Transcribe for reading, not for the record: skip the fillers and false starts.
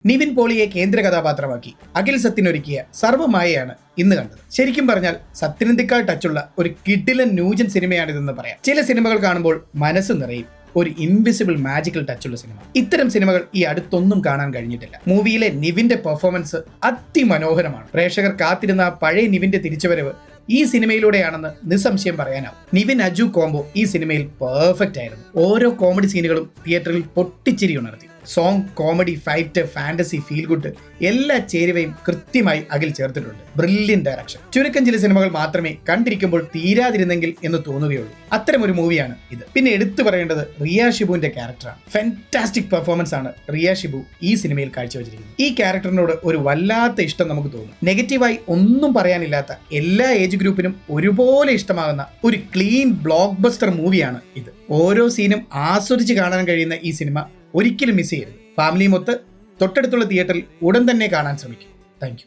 നിവിൻ പോളിയെ കേന്ദ്ര കഥാപാത്രമാക്കി അഖിൽ സത്യൻ ഒരുക്കിയ സർവ്വമായയാണ് ഇന്ന് കണ്ടത്. ശരിക്കും പറഞ്ഞാൽ സത്യനന്ദിക്കാൾ ടച്ചുള്ള ഒരു കിടിലൻ ന്യൂജൻ സിനിമയാണിതെന്ന് പറയാം. ചില സിനിമകൾ കാണുമ്പോൾ മനസ്സ് നിറയും. ഒരു ഇൻവിസിബിൾ മാജിക്കൽ ടച്ചുള്ള സിനിമ. ഇത്തരം സിനിമകൾ ഈ അടുത്തൊന്നും കാണാൻ കഴിഞ്ഞിട്ടില്ല. മൂവിയിലെ നിവിന്റെ പെർഫോമൻസ് അതിമനോഹരമാണ്. പ്രേക്ഷകർ കാത്തിരുന്ന പഴയ നിവിന്റെ തിരിച്ചുവരവ് ഈ സിനിമയിലൂടെയാണെന്ന് നിസ്സംശയം പറയാനാവും. നിവിൻ അജു കോംബോ ഈ സിനിമയിൽ പെർഫെക്റ്റ് ആയിരുന്നു. ഓരോ കോമഡി സീനുകളും തിയേറ്ററിൽ പൊട്ടിച്ചിരി ഉണർത്തി. Song, comedy, fight, fantasy, feel good എല്ലാ ചേരുവയും കൃത്യമായി അഖിൽ ചേർത്തിട്ടുണ്ട്. Brilliant direction. ചുരുക്കം ചില സിനിമകൾ മാത്രമേ കണ്ടിരിക്കുമ്പോൾ തീരാതിരുന്നെങ്കിൽ എന്ന് തോന്നുകയുള്ളൂ. അത്തരമൊരു മൂവിയാണ് ഇത്. പിന്നെ എടുത്തു പറയേണ്ടത് റിയ ഷിബുവിന്റെ ക്യാരക്ടറാണ്. ഫാന്റാസ്റ്റിക് പെർഫോമൻസ് ആണ് റിയ ഷിബു ഈ സിനിമയിൽ കാഴ്ചവെച്ചിരിക്കുന്നത്. ഈ ക്യാരക്ടറിനോട് ഒരു വല്ലാത്ത ഇഷ്ടം നമുക്ക് തോന്നും. നെഗറ്റീവായി ഒന്നും പറയാനില്ലാത്ത, എല്ലാ ഏജ് ഗ്രൂപ്പിനും ഒരുപോലെ ഇഷ്ടമാകുന്ന ഒരു ക്ലീൻ ബ്ലോക്ക് ബസ്റ്റർ മൂവിയാണ് ഇത്. ഓരോ സീനും ആസ്വദിച്ച് കാണാൻ കഴിയുന്ന ഈ സിനിമ ഒരിക്കലും മിസ് ചെയ്യരുത്. ഫാമിലിയുമൊത്ത് തൊട്ടടുത്തുള്ള തിയേറ്ററിൽ ഉടൻ തന്നെ കാണാൻ ശ്രമിക്കും. Thank you.